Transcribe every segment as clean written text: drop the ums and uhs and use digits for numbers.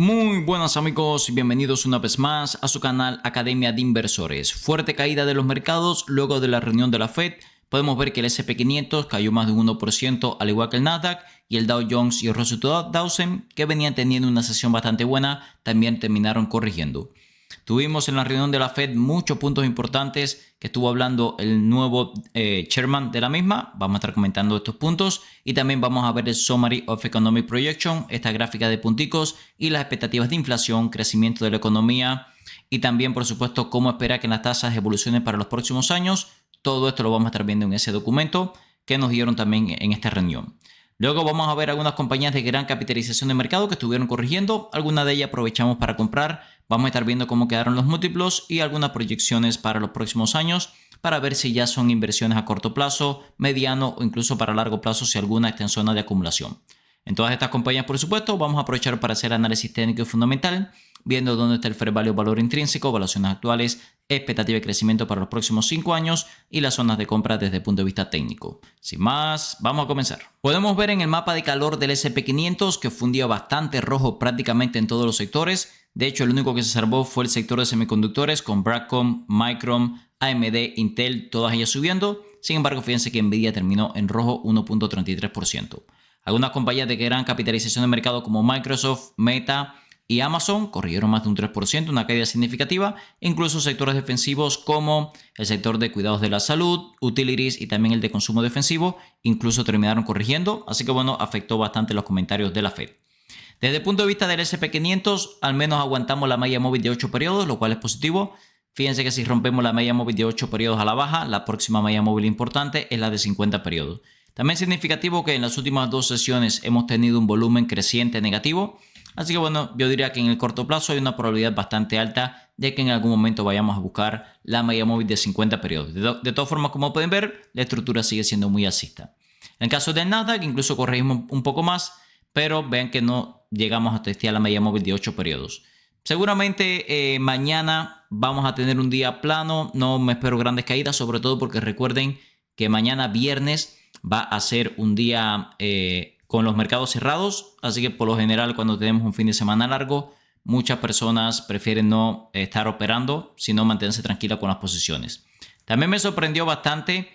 Muy buenas amigos y bienvenidos una vez más a su canal Academia de Inversores. Fuerte caída de los mercados luego de la reunión de la Fed. Podemos ver que el S&P 500 cayó más de un 1%, al igual que el Nasdaq, y el Dow Jones y el Russell 2000, que venían teniendo una sesión bastante buena, también terminaron corrigiendo. Tuvimos en la reunión de la Fed muchos puntos importantes que estuvo hablando el nuevo chairman de la misma. Vamos a estar comentando estos puntos y también vamos a ver el Summary of Economic Projection, esta gráfica de punticos y las expectativas de inflación, crecimiento de la economía y también, por supuesto, cómo espera que las tasas evolucionen para los próximos años. Todo esto lo vamos a estar viendo en ese documento que nos dieron también en esta reunión. Luego vamos a ver algunas compañías de gran capitalización de mercado que estuvieron corrigiendo. Algunas de ellas aprovechamos para comprar. Vamos a estar viendo cómo quedaron los múltiplos y algunas proyecciones para los próximos años para ver si ya son inversiones a corto plazo, mediano o incluso para largo plazo si alguna está en zona de acumulación. En todas estas compañías, por supuesto, vamos a aprovechar para hacer análisis técnico y fundamental, viendo dónde está el fair value, valor intrínseco, evaluaciones actuales, expectativa de crecimiento para los próximos 5 años y las zonas de compra desde el punto de vista técnico. Sin más, vamos a comenzar. Podemos ver en el mapa de calor del S&P 500 que fue un día bastante rojo prácticamente en todos los sectores. De hecho, el único que se salvó fue el sector de semiconductores con Broadcom, Micron, AMD, Intel, todas ellas subiendo. Sin embargo, fíjense que Nvidia terminó en rojo 1.33%. Algunas compañías de gran capitalización de mercado como Microsoft, Meta y Amazon corrigieron más de un 3%, una caída significativa. Incluso sectores defensivos como el sector de cuidados de la salud, utilities y también el de consumo defensivo incluso terminaron corrigiendo. Así que bueno, afectó bastante los comentarios de la Fed. Desde el punto de vista del S&P 500, al menos aguantamos la media móvil de 8 periodos, lo cual es positivo. Fíjense que si rompemos la media móvil de 8 periodos a la baja, la próxima media móvil importante es la de 50 periodos. También es significativo que en las últimas dos sesiones hemos tenido un volumen creciente negativo. Así que bueno, yo diría que en el corto plazo hay una probabilidad bastante alta de que en algún momento vayamos a buscar la media móvil de 50 periodos. De todas formas, como pueden ver, la estructura sigue siendo muy alcista. En el caso del Nasdaq, incluso corregimos un poco más, pero vean que no llegamos a testear la media móvil de 8 periodos. Seguramente mañana vamos a tener un día plano, no me espero grandes caídas, sobre todo porque recuerden que mañana viernes va a ser un día con los mercados cerrados, así que por lo general cuando tenemos un fin de semana largo, muchas personas prefieren no estar operando, sino mantenerse tranquila con las posiciones. También me sorprendió bastante,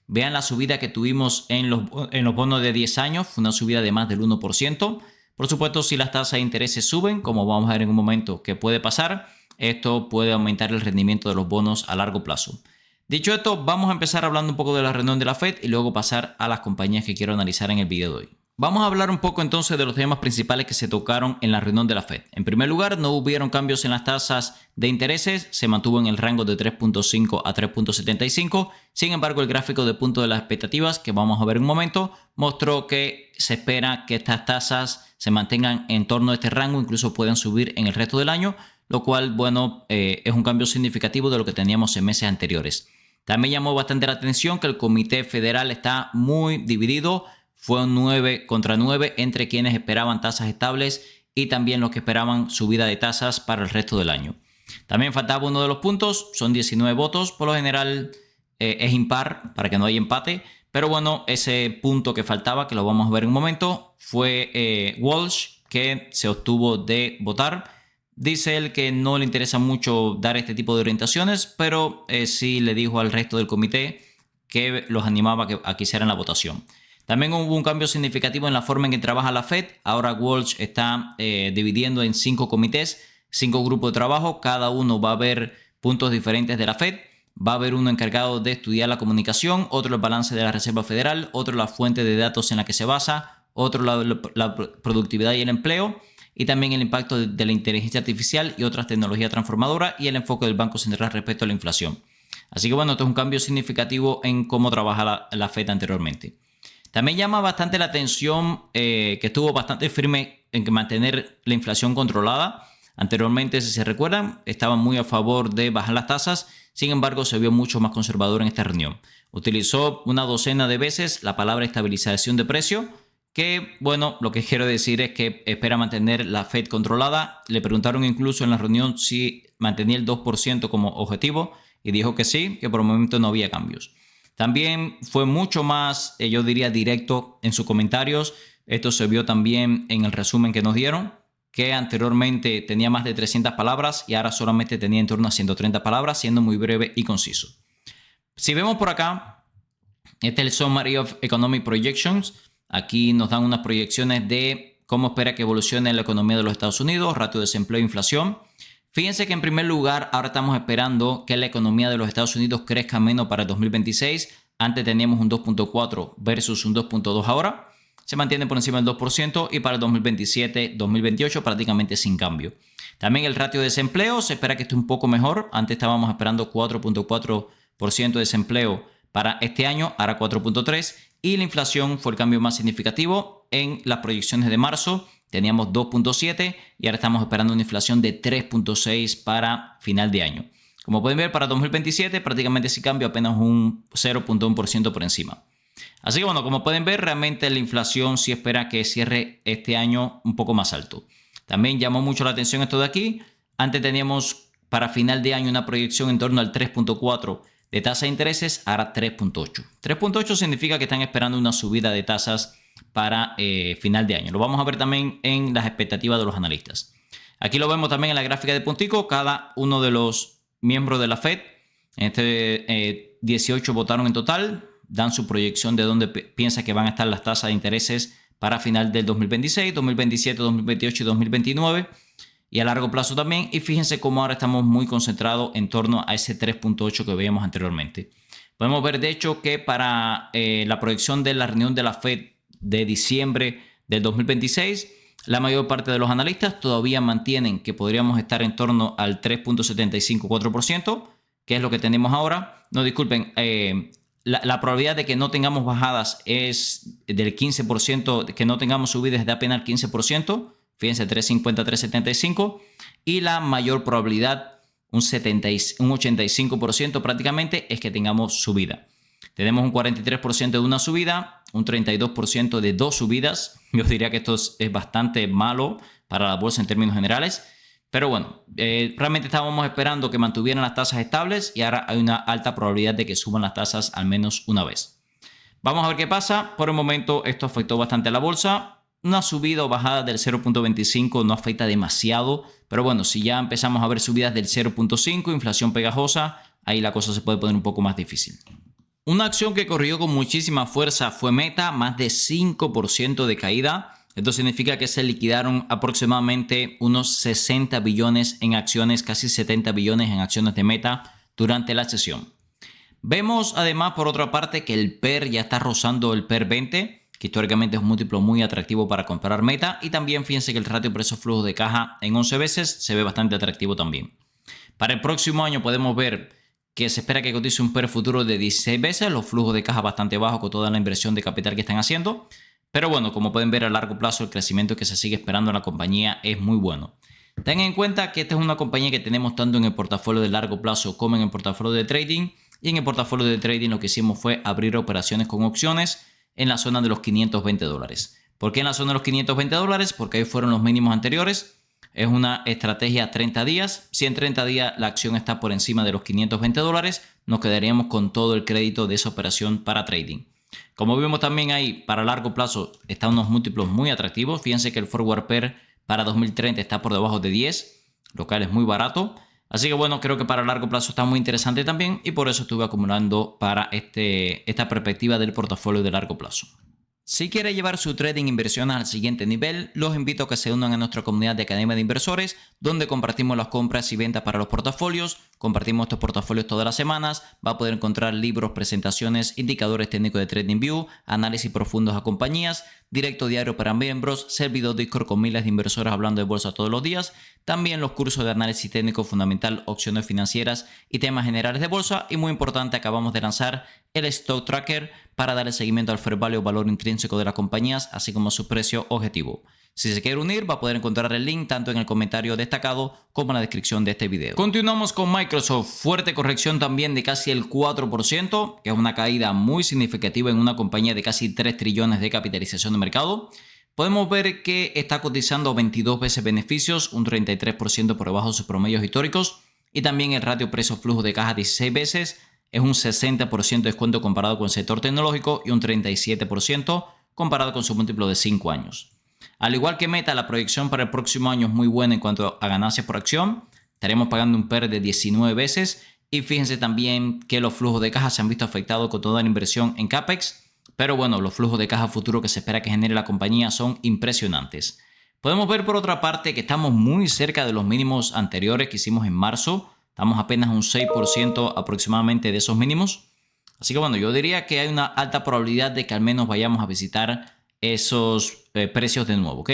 vean la subida que tuvimos en los bonos de 10 años, fue una subida de más del 1%. Por supuesto, si las tasas de interés suben, como vamos a ver en un momento que puede pasar, esto puede aumentar el rendimiento de los bonos a largo plazo. Dicho esto, vamos a empezar hablando un poco de la reunión de la Fed y luego pasar a las compañías que quiero analizar en el video de hoy. Vamos a hablar un poco entonces de los temas principales que se tocaron en la reunión de la Fed. En primer lugar, no hubieron cambios en las tasas de intereses, se mantuvo en el rango de 3.5 a 3.75. Sin embargo, el gráfico de punto de las expectativas, que vamos a ver en un momento, mostró que se espera que estas tasas se mantengan en torno a este rango, incluso pueden subir en el resto del año, lo cual, bueno, es un cambio significativo de lo que teníamos en meses anteriores. También llamó bastante la atención que el Comité Federal está muy dividido. Fue un 9 contra 9 entre quienes esperaban tasas estables y también los que esperaban subida de tasas para el resto del año. También faltaba uno de los puntos, son 19 votos. Por lo general es impar para que no haya empate. Pero bueno, ese punto que faltaba, que lo vamos a ver en un momento, fue Walsh, que se obtuvo de votar. Dice él que no le interesa mucho dar este tipo de orientaciones, pero sí le dijo al resto del comité que los animaba a que hicieran la votación. También hubo un cambio significativo en la forma en que trabaja la Fed. Ahora Walsh está dividiendo en 5 comités, 5 grupos de trabajo. Cada uno va a ver puntos diferentes de la Fed. Va a haber uno encargado de estudiar la comunicación, otro el balance de la Reserva Federal, otro la fuente de datos en la que se basa, otro la productividad y el empleo, y también el impacto de la inteligencia artificial y otras tecnologías transformadoras y el enfoque del Banco Central respecto a la inflación. Así que bueno, esto es un cambio significativo en cómo trabaja la Fed anteriormente. También llama bastante la atención que estuvo bastante firme en mantener la inflación controlada. Anteriormente, si se recuerdan, estaban muy a favor de bajar las tasas. Sin embargo, se vio mucho más conservador en esta reunión. Utilizó una docena de veces la palabra estabilización de precio, que, bueno, lo que quiero decir es que espera mantener la Fed controlada. Le preguntaron incluso en la reunión si mantenía el 2% como objetivo y dijo que sí, que por el momento no había cambios. También fue mucho más, yo diría, directo en sus comentarios. Esto se vio también en el resumen que nos dieron. que anteriormente tenía más de 300 palabras y ahora solamente tenía en torno a 130 palabras, siendo muy breve y conciso. Si vemos por acá, este es el Summary of Economic Projections. Aquí nos dan unas proyecciones de cómo espera que evolucione la economía de los Estados Unidos, ratio de desempleo e inflación. Fíjense que en primer lugar ahora estamos esperando que la economía de los Estados Unidos crezca menos para el 2026. Antes teníamos un 2.4 versus un 2.2 ahora. Se mantiene por encima del 2% y para el 2027-2028 prácticamente sin cambio. También el ratio de desempleo se espera que esté un poco mejor. Antes estábamos esperando 4.4% de desempleo para este año, ahora 4.3%. Y la inflación fue el cambio más significativo. En las proyecciones de marzo teníamos 2.7 y ahora estamos esperando una inflación de 3.6 para final de año. Como pueden ver, para 2027 prácticamente sin cambio, apenas un 0.1% por encima. Así que bueno, como pueden ver, realmente la inflación sí espera que cierre este año un poco más alto. También llamó mucho la atención esto de aquí. Antes teníamos para final de año una proyección en torno al 3.4 de tasa de intereses, ahora 3.8. 3.8 significa que están esperando una subida de tasas para final de año. Lo vamos a ver también en las expectativas de los analistas. Aquí lo vemos también en la gráfica de puntico. Cada uno de los miembros de la Fed, en este 18 votaron en total, dan su proyección de dónde piensa que van a estar las tasas de intereses para final del 2026, 2027, 2028 y 2029. Y a largo plazo también. Y fíjense cómo ahora estamos muy concentrados en torno a ese 3.8 que veíamos anteriormente. Podemos ver, de hecho, que para la proyección de la reunión de la Fed de diciembre del 2026, la mayor parte de los analistas todavía mantienen que podríamos estar en torno al 3.754%, que es lo que tenemos ahora. No, disculpen, la probabilidad de que no tengamos bajadas es del 15%, que no tengamos subidas de apenas el 15%. Fíjense, 350, 375. Y la mayor probabilidad, un 85% prácticamente, es que tengamos subida. Tenemos un 43% de una subida, un 32% de dos subidas. Yo diría que esto es bastante malo para la bolsa en términos generales. Pero bueno, realmente estábamos esperando que mantuvieran las tasas estables y ahora hay una alta probabilidad de que suban las tasas al menos una vez. Vamos a ver qué pasa. Por el momento esto afectó bastante a la bolsa. Una subida o bajada del 0.25 no afecta demasiado, pero bueno, si ya empezamos a ver subidas del 0.5, inflación pegajosa, ahí la cosa se puede poner un poco más difícil. Una acción que corrió con muchísima fuerza fue Meta, más de 5% de caída. Esto significa que se liquidaron aproximadamente unos 60 billones en acciones, casi 70 billones en acciones de Meta durante la sesión. Vemos además por otra parte que el PER ya está rozando el PER 20, que históricamente es un múltiplo muy atractivo para comprar Meta. Y también fíjense que el ratio precio-flujo de caja en 11 veces se ve bastante atractivo también. Para el próximo año podemos ver que se espera que cotice un PER futuro de 16 veces, los flujos de caja bastante bajos con toda la inversión de capital que están haciendo. Pero bueno, como pueden ver a largo plazo el crecimiento que se sigue esperando en la compañía es muy bueno. Tengan en cuenta que esta es una compañía que tenemos tanto en el portafolio de largo plazo como en el portafolio de trading. Y en el portafolio de trading lo que hicimos fue abrir operaciones con opciones en la zona de los $520. ¿Por qué en la zona de los $520? Porque ahí fueron los mínimos anteriores. Es una estrategia a 30 días. Si en 30 días la acción está por encima de los $520, nos quedaríamos con todo el crédito de esa operación para trading. Como vemos también ahí, para largo plazo están unos múltiplos muy atractivos. Fíjense que el forward PER para 2030 está por debajo de 10, lo cual es muy barato. Así que bueno, creo que para largo plazo está muy interesante también y por eso estuve acumulando para esta perspectiva del portafolio de largo plazo. Si quiere llevar su trading inversiones al siguiente nivel, los invito a que se unan a nuestra comunidad de Academia de Inversores, donde compartimos las compras y ventas para los portafolios, compartimos estos portafolios todas las semanas, va a poder encontrar libros, presentaciones, indicadores técnicos de TradingView, análisis profundos a compañías, directo diario para miembros, servidor Discord con miles de inversores hablando de bolsa todos los días, también los cursos de análisis técnico fundamental, opciones financieras y temas generales de bolsa. Y muy importante, acabamos de lanzar el Stock Tracker para darle seguimiento al fair value o valor intrínseco de las compañías, así como su precio objetivo. Si se quiere unir, va a poder encontrar el link tanto en el comentario destacado como en la descripción de este video. Continuamos con Microsoft. Fuerte corrección también de casi el 4%, que es una caída muy significativa en una compañía de casi 3 trillones de capitalización de mercado. Podemos ver que está cotizando 22 veces beneficios, un 33% por debajo de sus promedios históricos. Y también el ratio precio-flujo de caja 16 veces, es un 60% de descuento comparado con el sector tecnológico y un 37% comparado con su múltiplo de 5 años. Al igual que Meta, la proyección para el próximo año es muy buena en cuanto a ganancias por acción. Estaremos pagando un PER de 19 veces. Y fíjense también que los flujos de caja se han visto afectados con toda la inversión en CAPEX. Pero bueno, los flujos de caja futuro que se espera que genere la compañía son impresionantes. Podemos ver por otra parte que estamos muy cerca de los mínimos anteriores que hicimos en marzo. Estamos apenas un 6% aproximadamente de esos mínimos. Así que bueno, yo diría que hay una alta probabilidad de que al menos vayamos a visitar esos precios de nuevo, ¿ok?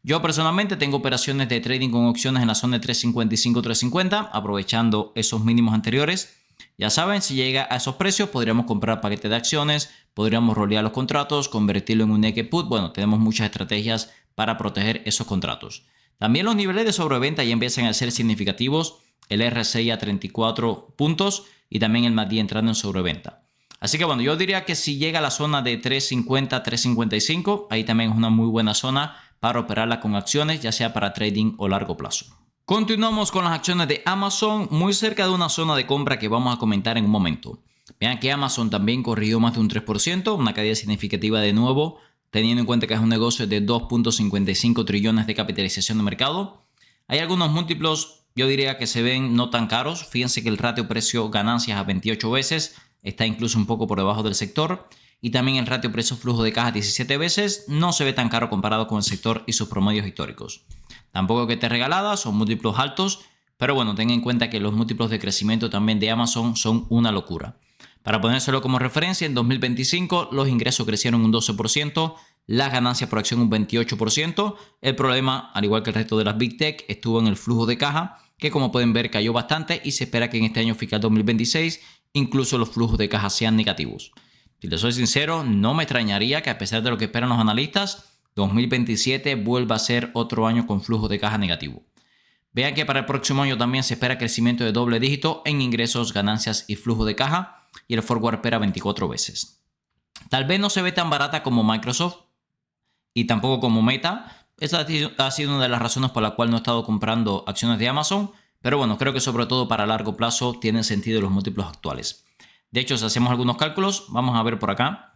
Yo personalmente tengo operaciones de trading con opciones en la zona de 3.55-3.50, aprovechando esos mínimos anteriores. Ya saben, si llega a esos precios, podríamos comprar paquetes de acciones, podríamos rolear los contratos, convertirlo en un naked put. Bueno, tenemos muchas estrategias para proteger esos contratos. También los niveles de sobreventa ya empiezan a ser significativos. El RSI a 34 puntos y también el MACD entrando en sobreventa. Así que bueno, yo diría que si llega a la zona de 3.50, 3.55, ahí también es una muy buena zona para operarla con acciones, ya sea para trading o largo plazo. Continuamos con las acciones de Amazon, muy cerca de una zona de compra que vamos a comentar en un momento. Vean que Amazon también corrigió más de un 3%, una caída significativa de nuevo, teniendo en cuenta que es un negocio de 2.55 trillones de capitalización de mercado. Hay algunos múltiplos, yo diría que se ven no tan caros. Fíjense que el ratio precio-ganancias a 28 veces está incluso un poco por debajo del sector. Y también el ratio precio-flujo de caja 17 veces no se ve tan caro comparado con el sector y sus promedios históricos. Tampoco que esté regalada, son múltiplos altos, pero bueno, ten en cuenta que los múltiplos de crecimiento también de Amazon son una locura. Para ponérselo como referencia, en 2025 los ingresos crecieron un 12%, las ganancias por acción un 28%. El problema, al igual que el resto de las Big Tech, estuvo en el flujo de caja, que como pueden ver cayó bastante y se espera que en este año fiscal 2026 incluso los flujos de caja sean negativos. Si les soy sincero, no me extrañaría que a pesar de lo que esperan los analistas, 2027 vuelva a ser otro año con flujo de caja negativo. Vean que para el próximo año también se espera crecimiento de doble dígito en ingresos, ganancias y flujo de caja, y el forward espera 24 veces. Tal vez no se ve tan barata como Microsoft y tampoco como Meta. Esa ha sido una de las razones por la cual no he estado comprando acciones de Amazon, pero bueno, creo que sobre todo para largo plazo tienen sentido los múltiplos actuales. De hecho, si hacemos algunos cálculos, vamos a ver por acá.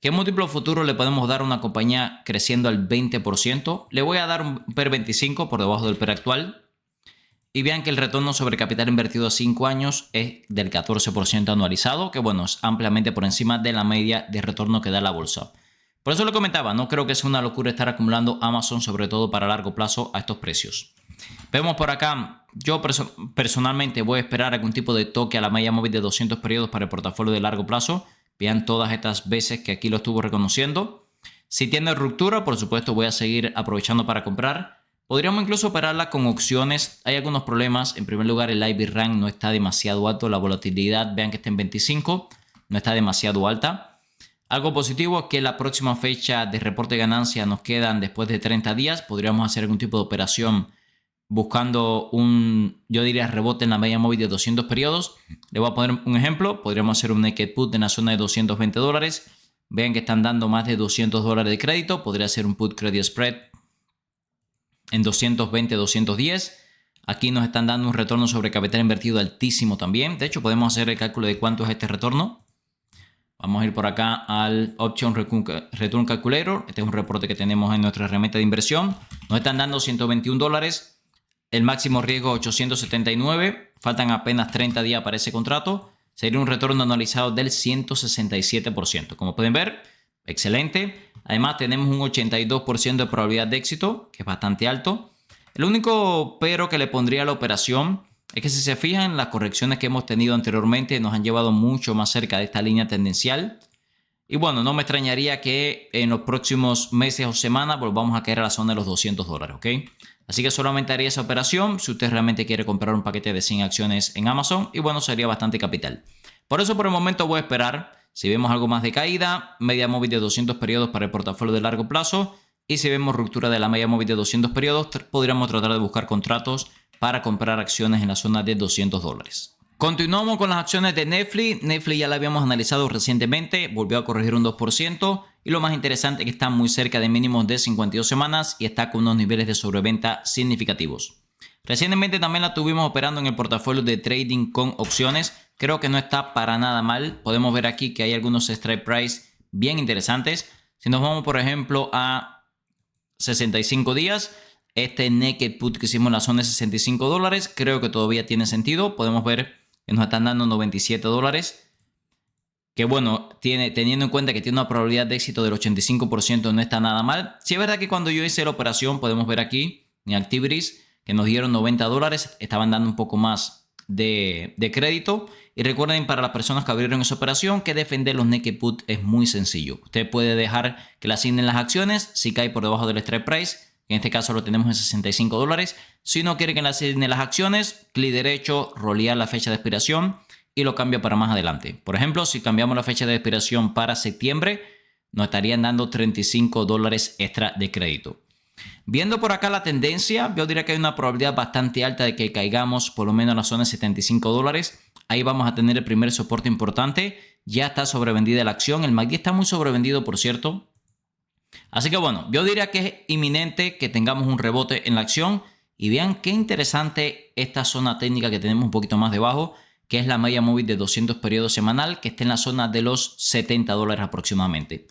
¿Qué múltiplo futuro le podemos dar a una compañía creciendo al 20%? Le voy a dar un PER 25 por debajo del PER actual. Y vean que el retorno sobre capital invertido a 5 años es del 14% anualizado, que bueno, es ampliamente por encima de la media de retorno que da la bolsa. Por eso lo comentaba, no creo que sea una locura estar acumulando Amazon, sobre todo para largo plazo, a estos precios. Vemos por acá, yo personalmente voy a esperar algún tipo de toque a la media móvil de 200 periodos para el portafolio de largo plazo. Vean todas estas veces que aquí lo estuvo reconociendo. Si tiene ruptura, por supuesto voy a seguir aprovechando para comprar. Podríamos incluso operarla con opciones. Hay algunos problemas. En primer lugar, el IV rank no está demasiado alto. La volatilidad, vean que está en 25, no está demasiado alta. Algo positivo es que la próxima fecha de reporte de ganancia nos quedan después de 30 días. Podríamos hacer algún tipo de operación buscando yo diría, rebote en la media móvil de 200 periodos. Le voy a poner un ejemplo. Podríamos hacer un naked put en la zona de $220. Vean que están dando más de $200 de crédito. Podría ser un put credit spread en 220, 210. Aquí nos están dando un retorno sobre capital invertido altísimo también. De hecho, podemos hacer el cálculo de cuánto es este retorno. Vamos a ir por acá al Option Return Calculator. Este es un reporte que tenemos en nuestra herramienta de inversión. Nos están dando $121. El máximo riesgo 879. Faltan apenas 30 días para ese contrato. Sería un retorno anualizado del 167%. Como pueden ver, excelente. Además, tenemos un 82% de probabilidad de éxito, que es bastante alto. El único pero que le pondría a la operación es que si se fijan, las correcciones que hemos tenido anteriormente nos han llevado mucho más cerca de esta línea tendencial. Y bueno, no me extrañaría que en los próximos meses o semanas volvamos a caer a la zona de los $200, ¿ok? Así que solamente haría esa operación si usted realmente quiere comprar un paquete de 100 acciones en Amazon. Y bueno, sería bastante capital. Por eso por el momento voy a esperar. Si vemos algo más de caída, media móvil de 200 periodos para el portafolio de largo plazo. Y si vemos ruptura de la media móvil de 200 periodos, podríamos tratar de buscar contratos para comprar acciones en la zona de $200. Continuamos con las acciones de Netflix. Netflix ya la habíamos analizado recientemente, volvió a corregir un 2%. Y lo más interesante es que está muy cerca de mínimos de 52 semanas y está con unos niveles de sobreventa significativos. Recientemente también la tuvimos operando en el portafolio de trading con opciones. Creo que no está para nada mal. Podemos ver aquí que hay algunos strike price bien interesantes. Si nos vamos, por ejemplo, a 65 días. Este naked put que hicimos en la zona de $65, creo que todavía tiene sentido. Podemos ver que nos están dando $97. Que bueno, teniendo en cuenta que tiene una probabilidad de éxito del 85%, no está nada mal. Sí es verdad que cuando yo hice la operación, podemos ver aquí en Activities que nos dieron $90, estaban dando un poco más de crédito. Y recuerden, para las personas que abrieron esa operación, que defender los naked put es muy sencillo. Usted puede dejar que le asignen las acciones si cae por debajo del strike price. En este caso lo tenemos en $65. Si no quiere que le asignen las acciones, clic derecho, rolear la fecha de expiración y lo cambia para más adelante. Por ejemplo, si cambiamos la fecha de expiración para septiembre, nos estarían dando $35 extra de crédito. Viendo por acá la tendencia, yo diría que hay una probabilidad bastante alta de que caigamos por lo menos a la zona de $75. Ahí vamos a tener el primer soporte importante. Ya está sobrevendida la acción. El MACD está muy sobrevendido, por cierto. Así que bueno, yo diría que es inminente que tengamos un rebote en la acción. Y vean qué interesante esta zona técnica que tenemos un poquito más debajo, que es la media móvil de 200 periodos semanal, que está en la zona de los $70 aproximadamente.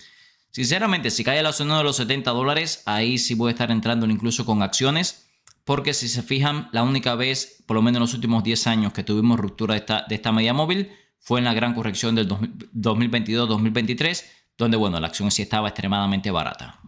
Sinceramente, si cae a la zona de los $70, ahí sí voy a estar entrando incluso con acciones, porque si se fijan, la única vez, por lo menos en los últimos 10 años, que tuvimos ruptura de esta media móvil fue en la gran corrección del 2022-2023, donde bueno, la acción sí estaba extremadamente barata.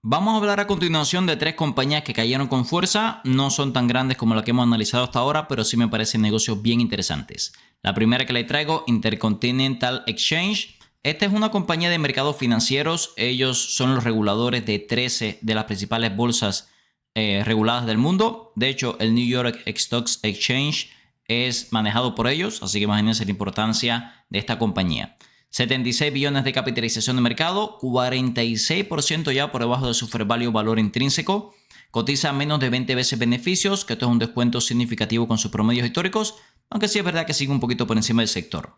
Vamos a hablar a continuación de 3 compañías que cayeron con fuerza. No son tan grandes como las que hemos analizado hasta ahora, pero sí me parecen negocios bien interesantes. La primera que les traigo, Intercontinental Exchange. Esta es una compañía de mercados financieros. Ellos son los reguladores de 13 de las principales bolsas reguladas del mundo. De hecho, el New York Stock Exchange es manejado por ellos, así que imagínense la importancia de esta compañía. 76 billones de capitalización de mercado, 46% ya por debajo de su fair value valor intrínseco. Cotiza menos de 20 veces beneficios, que esto es un descuento significativo con sus promedios históricos, aunque sí es verdad que sigue un poquito por encima del sector.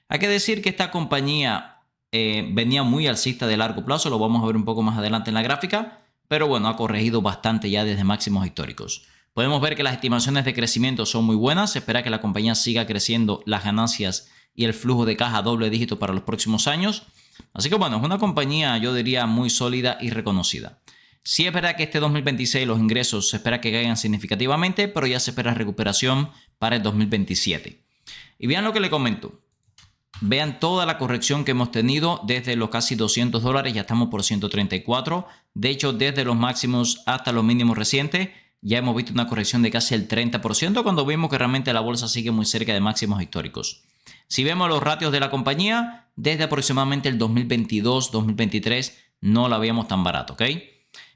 Hay que decir que esta compañía venía muy alcista de largo plazo, lo vamos a ver un poco más adelante en la gráfica, pero bueno, ha corregido bastante ya desde máximos históricos. Podemos ver que las estimaciones de crecimiento son muy buenas, se espera que la compañía siga creciendo las ganancias y el flujo de caja a doble dígito para los próximos años. Así que bueno, es una compañía, yo diría, muy sólida y reconocida. Sí es verdad que este 2026 los ingresos se espera que caigan significativamente, pero ya se espera recuperación para el 2027. Y vean lo que le comento. Vean toda la corrección que hemos tenido desde los casi $200, ya estamos por 134. De hecho, desde los máximos hasta los mínimos recientes, ya hemos visto una corrección de casi el 30% cuando vimos que realmente la bolsa sigue muy cerca de máximos históricos. Si vemos los ratios de la compañía, desde aproximadamente el 2022-2023 no la veíamos tan barato, ¿ok?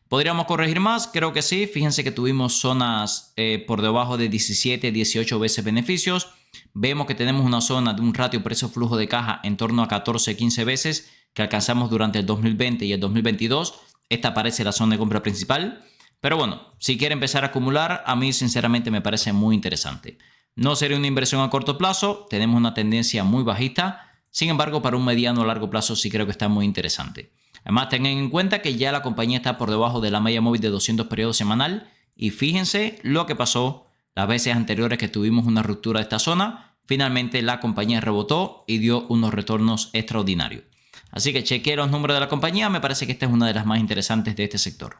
¿Podríamos corregir más? Creo que sí. Fíjense que tuvimos zonas por debajo de 17-18 veces beneficios. Vemos que tenemos una zona de un ratio precio-flujo de caja en torno a 14-15 veces que alcanzamos durante el 2020 y el 2022. Esta parece la zona de compra principal. Pero bueno, si quiere empezar a acumular, a mí sinceramente me parece muy interesante. No sería una inversión a corto plazo, tenemos una tendencia muy bajista. Sin embargo, para un mediano o largo plazo sí creo que está muy interesante. Además, tengan en cuenta que ya la compañía está por debajo de la media móvil de 200 periodos semanal. Y fíjense lo que pasó las veces anteriores que tuvimos una ruptura de esta zona. Finalmente la compañía rebotó y dio unos retornos extraordinarios. Así que chequeé los números de la compañía, me parece que esta es una de las más interesantes de este sector.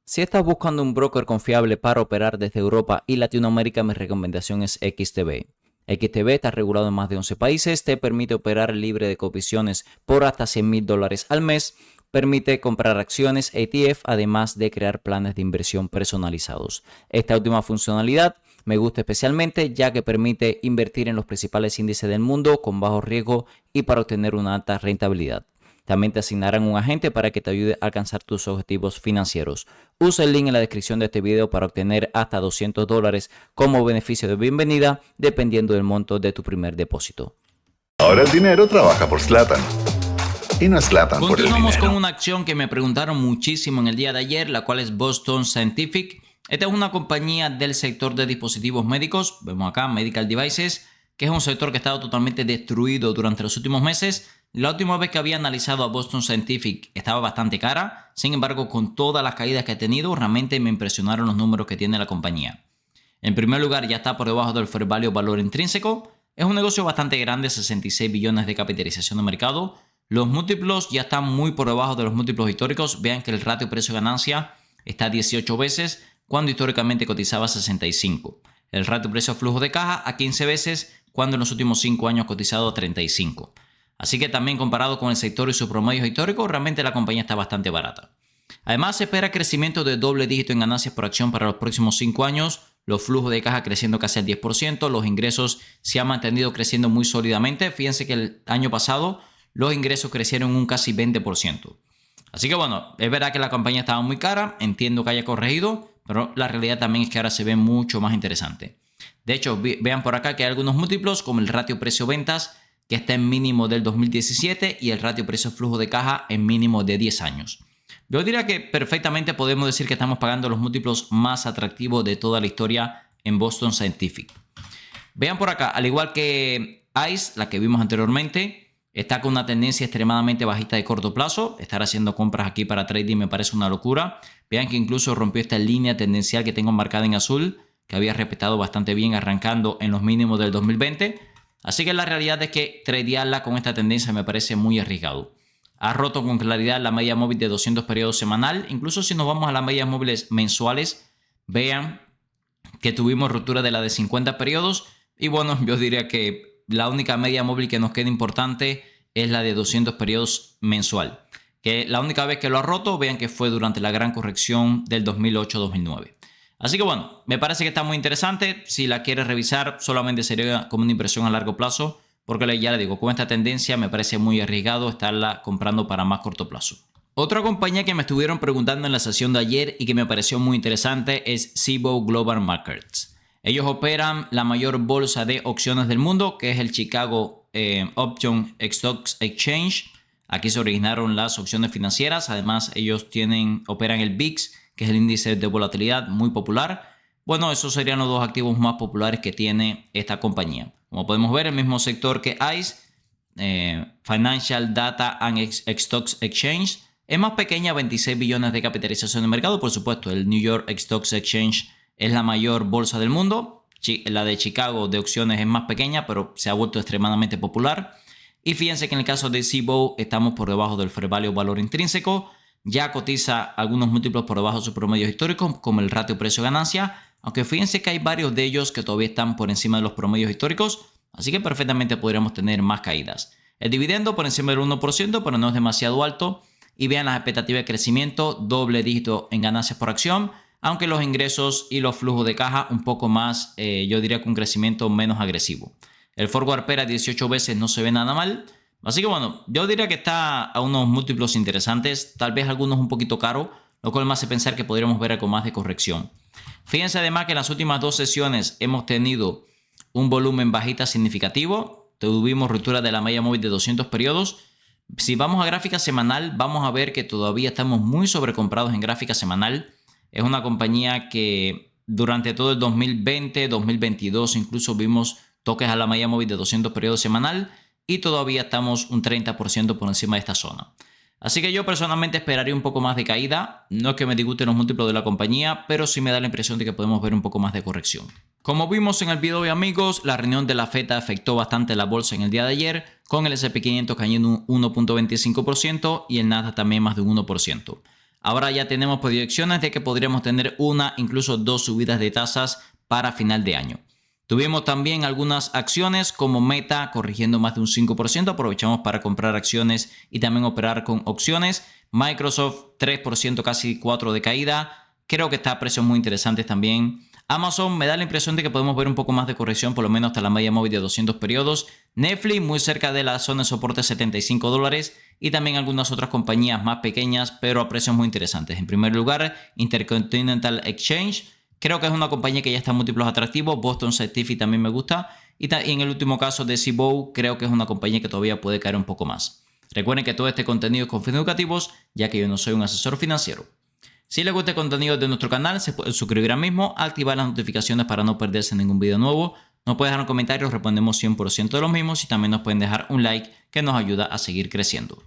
Si estás buscando un broker confiable para operar desde Europa y Latinoamérica, mi recomendación es XTB. XTB está regulado en más de 11 países, te permite operar libre de comisiones por hasta $100,000 al mes, permite comprar acciones ETF, además de crear planes de inversión personalizados. Esta última funcionalidad me gusta especialmente ya que permite invertir en los principales índices del mundo con bajo riesgo y para obtener una alta rentabilidad. También te asignarán un agente para que te ayude a alcanzar tus objetivos financieros. Usa el link en la descripción de este video para obtener hasta $200 como beneficio de bienvenida, dependiendo del monto de tu primer depósito. Ahora el dinero trabaja por Zlatan. Y no es Zlatan por el dinero. Continuamos con una acción que me preguntaron muchísimo en el día de ayer, la cual es Boston Scientific. Esta es una compañía del sector de dispositivos médicos. Vemos acá Medical Devices, que es un sector que ha estado totalmente destruido durante los últimos meses. La última vez que había analizado a Boston Scientific estaba bastante cara. Sin embargo, con todas las caídas que ha tenido, realmente me impresionaron los números que tiene la compañía. En primer lugar, ya está por debajo del fair value valor intrínseco. Es un negocio bastante grande, 66 billones de capitalización de mercado. Los múltiplos ya están muy por debajo de los múltiplos históricos. Vean que el ratio precio-ganancia está a 18 veces cuando históricamente cotizaba a 65. El ratio precio-flujo de caja a 15 veces cuando en los últimos 5 años ha cotizado a 35. Así que también comparado con el sector y sus promedios históricos, realmente la compañía está bastante barata. Además, se espera crecimiento de doble dígito en ganancias por acción para los próximos 5 años, los flujos de caja creciendo casi al 10%, los ingresos se han mantenido creciendo muy sólidamente. Fíjense que el año pasado los ingresos crecieron un casi 20%. Así que bueno, es verdad que la compañía estaba muy cara, entiendo que haya corregido, pero la realidad también es que ahora se ve mucho más interesante. De hecho, vean por acá que hay algunos múltiplos como el ratio precio-ventas que está en mínimo del 2017 y el ratio precio-flujo de caja en mínimo de 10 años. Yo diría que perfectamente podemos decir que estamos pagando los múltiplos más atractivos de toda la historia en Boston Scientific. Vean por acá, al igual que ICE, la que vimos anteriormente, está con una tendencia extremadamente bajista de corto plazo. Estar haciendo compras aquí para trading me parece una locura. Vean que incluso rompió esta línea tendencial que tengo marcada en azul, que había respetado bastante bien arrancando en los mínimos del 2020. Así que la realidad es que tradearla con esta tendencia me parece muy arriesgado. Ha roto con claridad la media móvil de 200 periodos semanal. Incluso si nos vamos a las medias móviles mensuales, vean que tuvimos ruptura de la de 50 periodos. Y bueno, yo diría que la única media móvil que nos queda importante es la de 200 periodos mensual. Que la única vez que lo ha roto, vean que fue durante la gran corrección del 2008-2009. Así que bueno, me parece que está muy interesante. Si la quieres revisar, solamente sería como una inversión a largo plazo. Porque ya le digo, con esta tendencia me parece muy arriesgado estarla comprando para más corto plazo. Otra compañía que me estuvieron preguntando en la sesión de ayer y que me pareció muy interesante es Cboe Global Markets. Ellos operan la mayor bolsa de opciones del mundo, que es el Chicago Option Stocks Exchange. Aquí se originaron las opciones financieras. Además, ellos operan el VIX, que es el índice de volatilidad muy popular. Bueno, esos serían los dos activos más populares que tiene esta compañía. Como podemos ver, el mismo sector que ICE, Financial Data and Stocks Exchange, es más pequeña, 26 billones de capitalización de mercado. Por supuesto, el New York Stocks Exchange es la mayor bolsa del mundo. La de Chicago de opciones es más pequeña, pero se ha vuelto extremadamente popular. Y fíjense que en el caso de Cboe estamos por debajo del fair value valor intrínseco. Ya cotiza algunos múltiplos por debajo de sus promedios históricos, como el ratio precio-ganancia. Aunque fíjense que hay varios de ellos que todavía están por encima de los promedios históricos, así que perfectamente podríamos tener más caídas. El dividendo por encima del 1%, pero no es demasiado alto. Y vean las expectativas de crecimiento, doble dígito en ganancias por acción, aunque los ingresos y los flujos de caja un poco más, yo diría que un crecimiento menos agresivo. El forward PER a 18 veces no se ve nada mal. Así que bueno, yo diría que está a unos múltiplos interesantes, tal vez algunos un poquito caros, lo cual me hace pensar que podríamos ver algo más de corrección. Fíjense además que en las últimas 2 sesiones hemos tenido un volumen bajista significativo. Tuvimos ruptura de la media móvil de 200 periodos. Si vamos a gráfica semanal, vamos a ver que todavía estamos muy sobrecomprados en gráfica semanal. Es una compañía que durante todo el 2020, 2022 incluso vimos toques a la media móvil de 200 periodos semanal y todavía estamos un 30% por encima de esta zona. Así que yo personalmente esperaría un poco más de caída. No es que me disgusten los múltiplos de la compañía, pero sí me da la impresión de que podemos ver un poco más de corrección. Como vimos en el video de amigos, la reunión de la FED afectó bastante la bolsa en el día de ayer, con el S&P 500 cayendo un 1.25% y el Nasdaq también más de un 1%. Ahora ya tenemos proyecciones de que podríamos tener una, incluso 2 subidas de tasas para final de año. Tuvimos también algunas acciones como Meta corrigiendo más de un 5%. Aprovechamos para comprar acciones y también operar con opciones. Microsoft 3%, casi 4% de caída. Creo que está a precios muy interesantes también. Amazon me da la impresión de que podemos ver un poco más de corrección, por lo menos hasta la media móvil de 200 periodos. Netflix muy cerca de la zona de soporte $75. Y también algunas otras compañías más pequeñas, pero a precios muy interesantes. En primer lugar, Intercontinental Exchange. Creo que es una compañía que ya está en múltiplos atractivos. Boston Scientific también me gusta. Y en el último caso de Cboe, creo que es una compañía que todavía puede caer un poco más. Recuerden que todo este contenido es con fines educativos, ya que yo no soy un asesor financiero. Si les gusta el contenido de nuestro canal, se puede suscribir ahora mismo, activar las notificaciones para no perderse ningún video nuevo. Nos pueden dejar un comentario, respondemos 100% de los mismos y también nos pueden dejar un like que nos ayuda a seguir creciendo.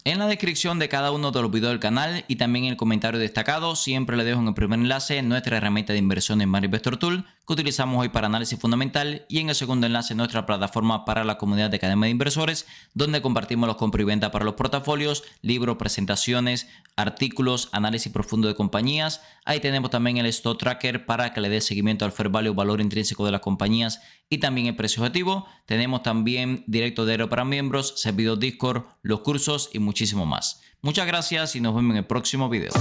En la descripción de cada uno de los videos del canal y también en el comentario destacado siempre les dejo en el primer enlace nuestra herramienta de inversión en Smart Investor Tool, que utilizamos hoy para análisis fundamental, y en el segundo enlace nuestra plataforma para la comunidad de Academia de Inversores, donde compartimos los compra y venta para los portafolios, libros, presentaciones, artículos, análisis profundo de compañías. Ahí tenemos también el Stock Tracker para que le dé seguimiento al fair value, valor intrínseco de las compañías, y también el precio objetivo. Tenemos también directo diario para miembros, servidor Discord, los cursos y muchísimo más. Muchas gracias y nos vemos en el próximo video.